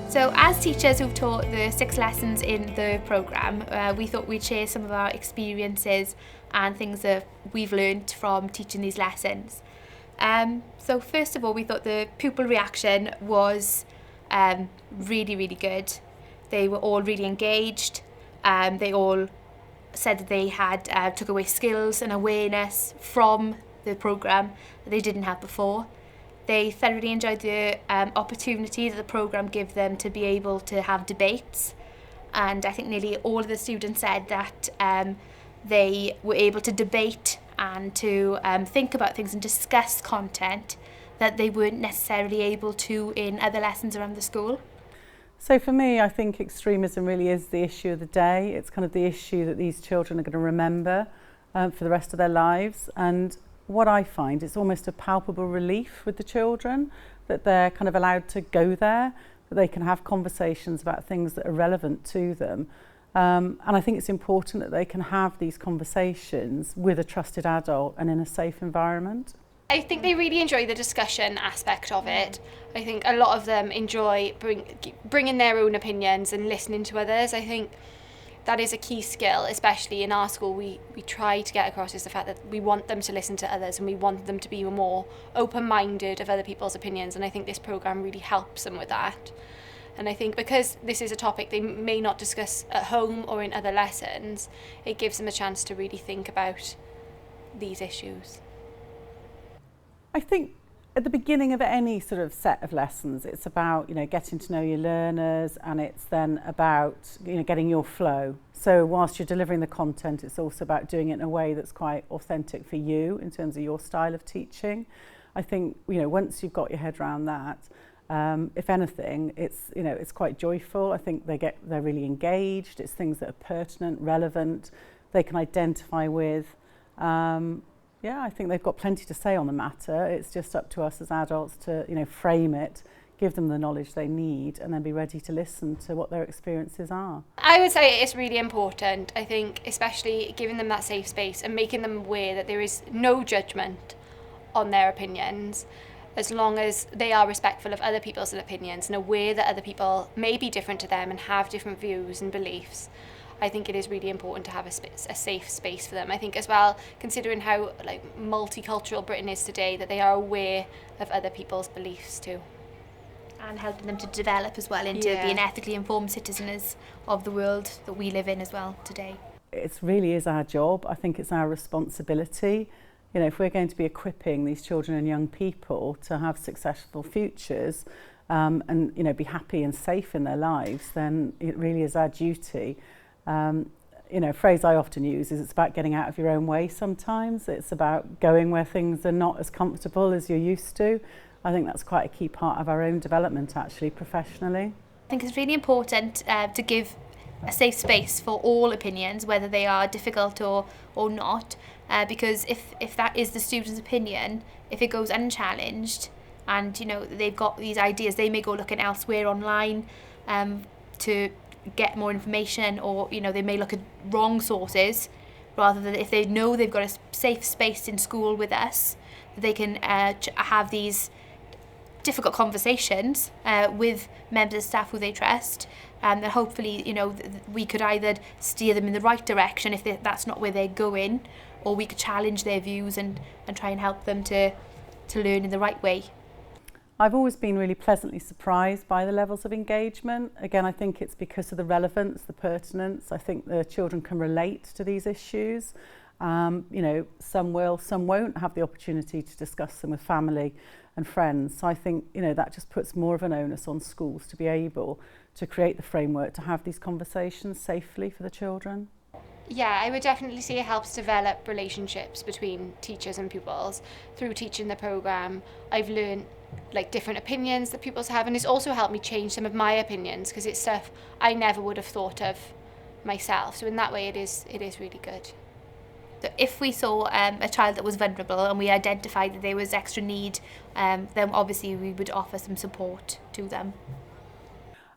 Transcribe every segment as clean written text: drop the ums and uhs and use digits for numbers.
So as teachers who've taught the 6 lessons in the programme, we thought we'd share some of our experiences and things that we've learnt from teaching these lessons. So first of all, we thought the pupil reaction was really, really good. They were all really engaged. They all said that they had took away skills and awareness from the programme that they didn't have before. They thoroughly enjoyed the opportunity that the programme gave them to be able to have debates, and I think nearly all of the students said that they were able to debate and to think about things and discuss content that they weren't necessarily able to in other lessons around the school. So for me, I think extremism really is the issue of the day. It's kind of the issue that these children are going to remember for the rest of their lives. And what I find, it's almost a palpable relief with the children that they're kind of allowed to go there, that they can have conversations about things that are relevant to them. And I think it's important that they can have these conversations with a trusted adult and in a safe environment. I think they really enjoy the discussion aspect of it. I think a lot of them enjoy bringing their own opinions and listening to others. I think that is a key skill, especially in our school. We try to get across is the fact that we want them to listen to others and we want them to be more open-minded of other people's opinions, and I think this programme really helps them with that. And I think because this is a topic they may not discuss at home or in other lessons, it gives them a chance to really think about these issues. I think at the beginning of any sort of set of lessons, it's about, getting to know your learners, and it's then about, getting your flow. So whilst you're delivering the content, it's also about doing it in a way that's quite authentic for you in terms of your style of teaching. I think, once you've got your head around that, if anything, it's quite joyful. I think they're really engaged. It's things that are pertinent, relevant, they can identify with. I think they've got plenty to say on the matter. It's just up to us as adults to, frame it, give them the knowledge they need, and then be ready to listen to what their experiences are. I would say it's really important, I think, especially giving them that safe space and making them aware that there is no judgment on their opinions, as long as they are respectful of other people's opinions and aware that other people may be different to them and have different views and beliefs. I think it is really important to have a safe space for them. I think as well, considering how multicultural Britain is today, that they are aware of other people's beliefs too. And helping them to develop as well into being ethically informed citizens of the world that we live in as well today. It really is our job. I think it's our responsibility. If we're going to be equipping these children and young people to have successful futures and be happy and safe in their lives, then it really is our duty. A phrase I often use is it's about getting out of your own way sometimes. It's about going where things are not as comfortable as you're used to. I think that's quite a key part of our own development, actually, professionally. I think it's really important to give a safe space for all opinions, whether they are difficult or not, because if that is the student's opinion, if it goes unchallenged and they've got these ideas, they may go looking elsewhere online to get more information, or they may look at wrong sources, rather than if they know they've got a safe space in school with us, they can have these difficult conversations with members of staff who they trust, and then hopefully we could either steer them in the right direction if that's not where they're going, or we could challenge their views and try and help them to learn in the right way. I've always been really pleasantly surprised by the levels of engagement. Again, I think it's because of the relevance, the pertinence. I think the children can relate to these issues. Some will, some won't have the opportunity to discuss them with family and friends. So I think, that just puts more of an onus on schools to be able to create the framework to have these conversations safely for the children. Yeah, I would definitely say it helps develop relationships between teachers and pupils. Through teaching the programme, I've learned different opinions that pupils have, and it's also helped me change some of my opinions because it's stuff I never would have thought of myself. So in that way it is really good. So if we saw a child that was vulnerable and we identified that there was extra need, then obviously we would offer some support to them.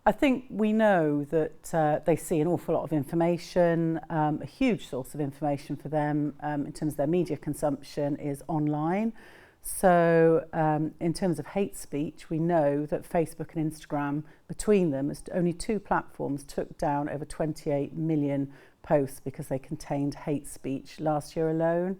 I think we know that they see an awful lot of information. A huge source of information for them in terms of their media consumption is online. So in terms of hate speech, we know that Facebook and Instagram, between them, as only two platforms, took down over 28 million posts because they contained hate speech last year alone.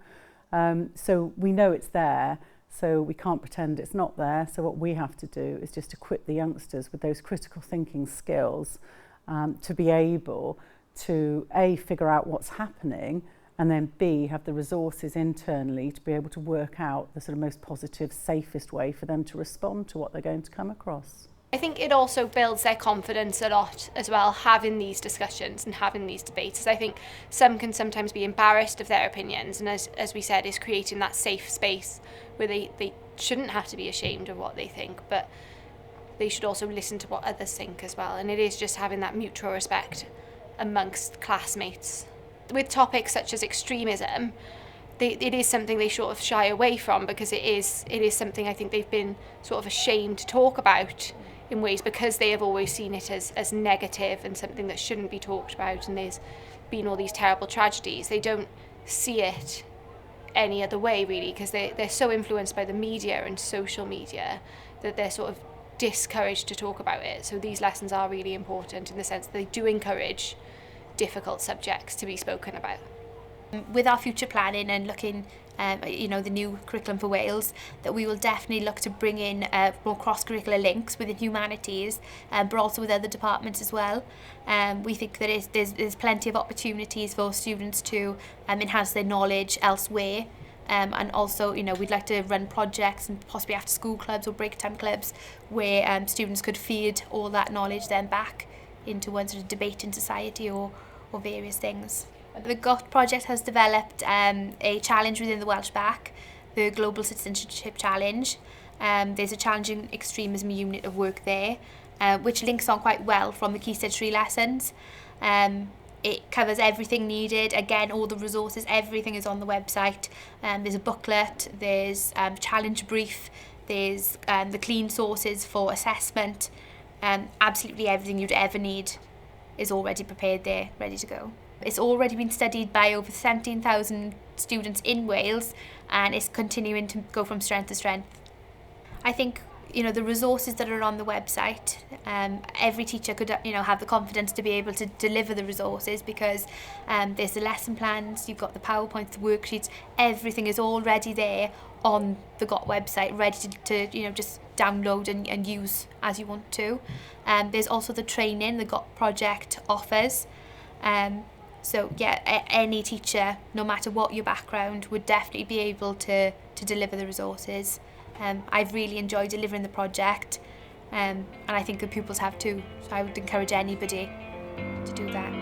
So we know it's there, so we can't pretend it's not there. So what we have to do is just equip the youngsters with those critical thinking skills to be able to A, figure out what's happening, and then B, have the resources internally to be able to work out the sort of most positive, safest way for them to respond to what they're going to come across. I think it also builds their confidence a lot as well, having these discussions and having these debates. I think some can sometimes be embarrassed of their opinions, and as we said, is creating that safe space where they shouldn't have to be ashamed of what they think, but they should also listen to what others think as well. And it is just having that mutual respect amongst classmates. With topics such as extremism, it is something they sort of shy away from, because it is something I think they've been sort of ashamed to talk about in ways because they have always seen it as negative and something that shouldn't be talked about, and there's been all these terrible tragedies. They don't see it any other way really, because they're so influenced by the media and social media that they're sort of discouraged to talk about it. So these lessons are really important in the sense that they do encourage difficult subjects to be spoken about. With our future planning and looking the new curriculum for Wales, that we will definitely look to bring in more cross-curricular links within humanities, but also with other departments as well. We think that there's plenty of opportunities for students to enhance their knowledge elsewhere. And also, we'd like to run projects and possibly after school clubs or break time clubs where students could feed all that knowledge then back into one sort of debate in society or various things. The GOT project has developed a challenge within the Welsh BAC, the Global Citizenship Challenge. There's a Challenging Extremism unit of work there, which links on quite well from the KS3 lessons. It covers everything needed. Again, all the resources, everything is on the website. There's a booklet, there's challenge brief, there's the clean sources for assessment. Absolutely everything you'd ever need is already prepared there, ready to go. It's already been studied by over 17,000 students in Wales, and it's continuing to go from strength to strength. I think the resources that are on the website, every teacher could have the confidence to be able to deliver the resources, because there's the lesson plans, you've got the PowerPoints, the worksheets, everything is already there on the GOT website, ready to just download and use as you want to. There's also the training the GOT project offers. So yeah, any teacher, no matter what your background, would definitely be able to deliver the resources. I've really enjoyed delivering the project, and I think the pupils have too. So I would encourage anybody to do that.